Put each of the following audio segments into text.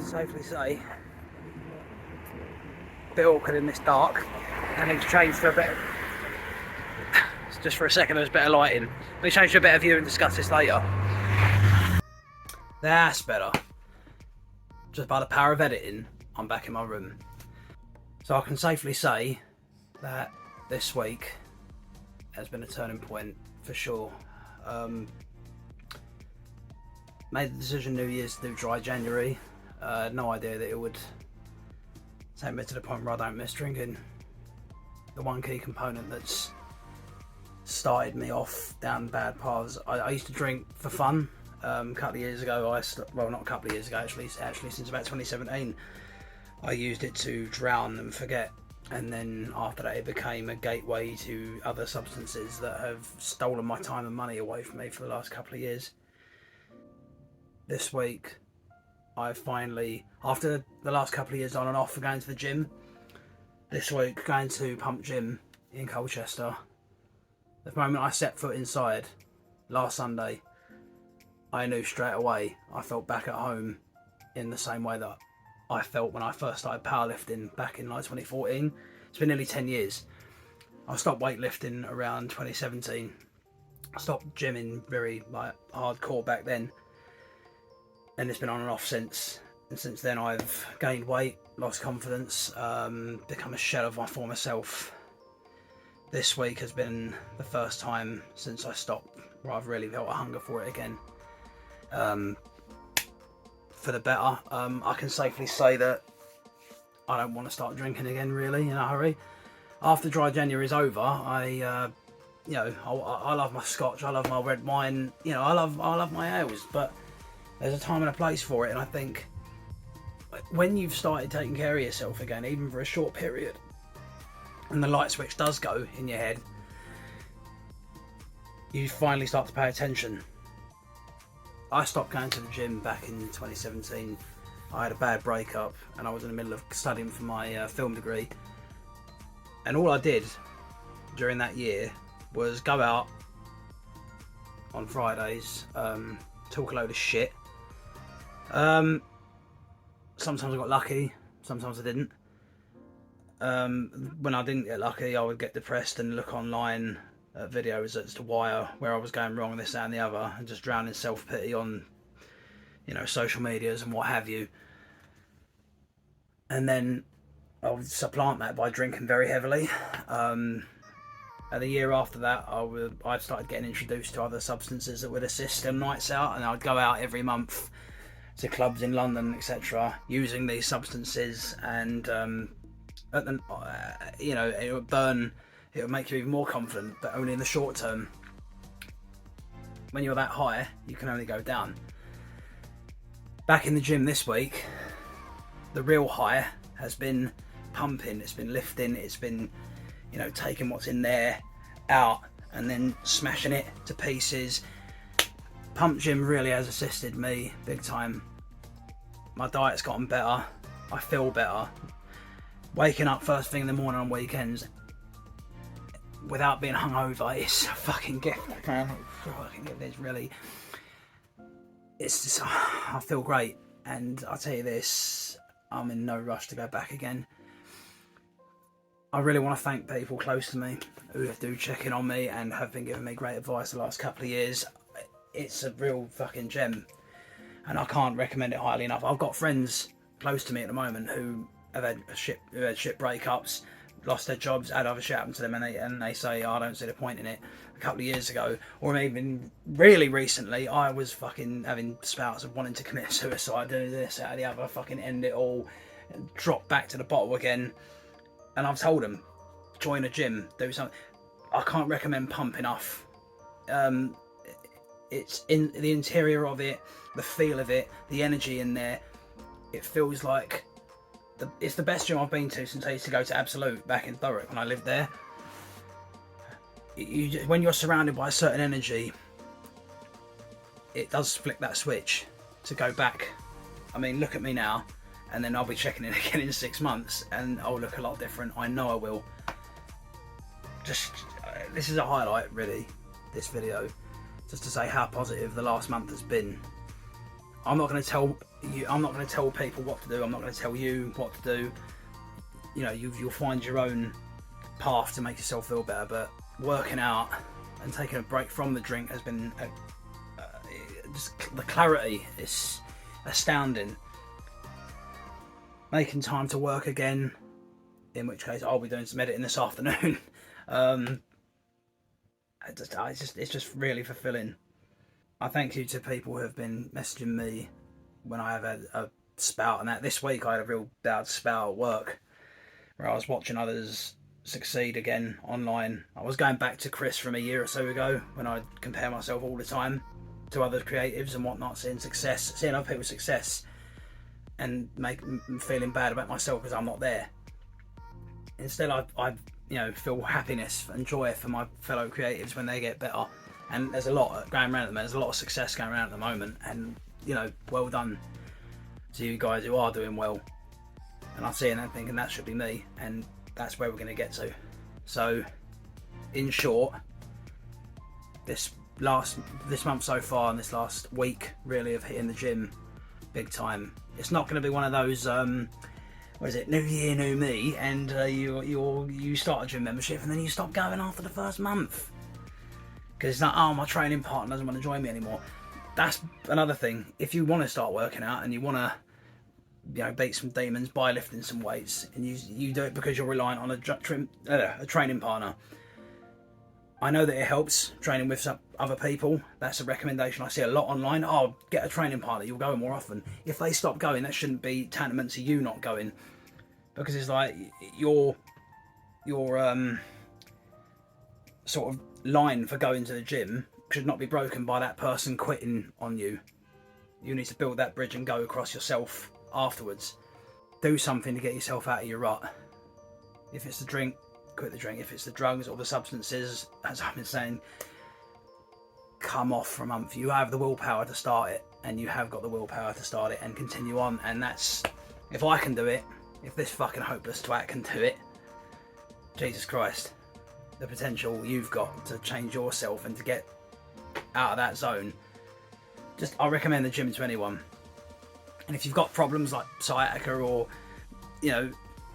safely say, a bit awkward in this dark. I need to change for a bit. Just for a second, there's better lighting. Let me change to a better view and discuss this later. That's better. Just by the power of editing, I'm back in my room. So I can safely say that this week has been a turning point for sure. Made the decision New Year's to do dry January. No idea that it would take me to the point where I don't miss drinking. The one key component that's started me off down bad paths. I used to drink for fun. A couple of years ago, well, not a couple of years ago, actually since about 2017, I used it to drown and forget. And then after that, it became a gateway to other substances that have stolen my time and money away from me for the last couple of years. This week, I finally, after the last couple of years on and off for going to the gym, this week going to Pump Gym in Colchester. The moment I set foot inside last Sunday, I knew straight away I felt back at home in the same way that I felt when I first started powerlifting back in like 2014. It's been nearly 10 years. I stopped weightlifting around 2017. I stopped gymming very like hardcore back then, and it's been on and off since. And since then I've gained weight, lost confidence, become a shell of my former self. This week has been the first time since I stopped where I've really felt a hunger for it again. For the better. I can safely say that I don't want to start drinking again really in a hurry. After dry January is over, I love my scotch, I love my red wine, I love my ales, but there's a time and a place for it. And I think when you've started taking care of yourself again, even for a short period, and the light switch does go in your head, you finally start to pay attention. I stopped going to the gym back in 2017. I had a bad breakup and I was in the middle of studying for my film degree. And all I did during that year was go out on Fridays, talk a load of shit. Sometimes I got lucky, sometimes I didn't. When I didn't get lucky, I would get depressed and look online at videos as to where I was going wrong, this, that and the other, and just drown in self-pity on, social medias and what have you. And then I would supplant that by drinking very heavily. And the year after that, I started getting introduced to other substances that would assist in nights out, and I'd go out every month to clubs in London, etc., using these substances, and it would burn. It would make you even more confident, but only in the short term. When you're that high, you can only go down. Back in the gym this week, the real high has been pumping, it's been lifting, it's been, taking what's in there out and then smashing it to pieces. Pump Gym really has assisted me big time. My diet's gotten better, I feel better. Waking up first thing in the morning on weekends without being hungover is a fucking gift. It's just, I feel great, and I'll tell you this, I'm in no rush to go back again. I really want to thank people close to me who do check in on me and have been giving me great advice the last couple of years. It's a real fucking gem, and I can't recommend it highly enough. I've got friends close to me at the moment who have had shit breakups, lost their jobs, had other shit happen to them, and they say, I don't see the point in it. A couple of years ago, or even really recently, I was fucking having spouts of wanting to commit suicide, do this, that, the other, fucking end it all, and drop back to the bottle again. And I've told them, join a gym, do something. I can't recommend Pump enough. It's in the interior of it, the feel of it, the energy in there. It feels like it's the best gym I've been to since I used to go to Absolute back in Thurrock when I lived there. When you're surrounded by a certain energy, it does flick that switch to go back. I mean, look at me now, and then I'll be checking in again in 6 months, and I'll look a lot different. I know I will. This is a highlight, really, this video, just to say how positive the last month has been. I'm not going to tell you. I'm not going to tell people what to do. I'm not going to tell you what to do. You know, you'll find your own path to make yourself feel better. But working out and taking a break from the drink has been just the clarity is astounding. Making time to work again, in which case I'll be doing some editing this afternoon. It's just really fulfilling. I thank you to people who have been messaging me when I have had a spout, and that this week I had a real bad spout at work where I was watching others succeed again online. I was going back to Chris from a year or so ago when I compare myself all the time to other creatives and whatnot, seeing other people's success and feeling bad about myself because I'm not there. Instead, I feel happiness and joy for my fellow creatives when they get better. And there's a lot going around at the moment. There's a lot of success going around at the moment, and well done to you guys who are doing well. And I see it and thinking that should be me, and that's where we're going to get to. So, in short, this month so far, and this last week really of hitting the gym big time. It's not going to be one of those new year, new me, and you start a gym membership and then you stop going after the first month because it's like, oh, my training partner doesn't want to join me anymore. That's another thing. If you want to start working out and you want to beat some demons by lifting some weights, and you do it because you're reliant on a training partner, I know that it helps training with some other people. That's a recommendation I see a lot online. Oh, get a training partner, you'll go more often. If they stop going, that shouldn't be tantamount to you not going, because it's like your sort of line for going to the gym should not be broken by that person quitting on you. You need to build that bridge and go across yourself afterwards. Do something to get yourself out of your rut. If it's the drink, quit the drink. If it's the drugs or the substances, as I've been saying, come off for a month. You have the willpower to start it, and you have got the willpower to start it and continue on. And that's, if I can do it, if this fucking hopeless twat can do it, Jesus Christ, the potential you've got to change yourself and to get out of that zone. I recommend the gym to anyone. And if you've got problems like sciatica or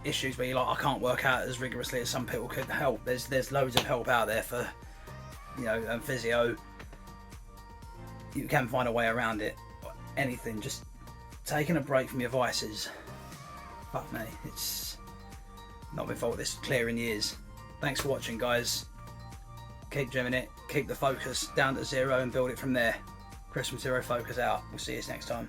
issues where you're like, I can't work out as rigorously as some people could, help. There's loads of help out there for and physio. You can find a way around it. Anything, just taking a break from your vices. Fuck me, it's not been thought this clear in years. Thanks for watching, guys. Keep gymming it, keep the focus down to zero and build it from there. Chris from Zero Focus out. We'll see you next time.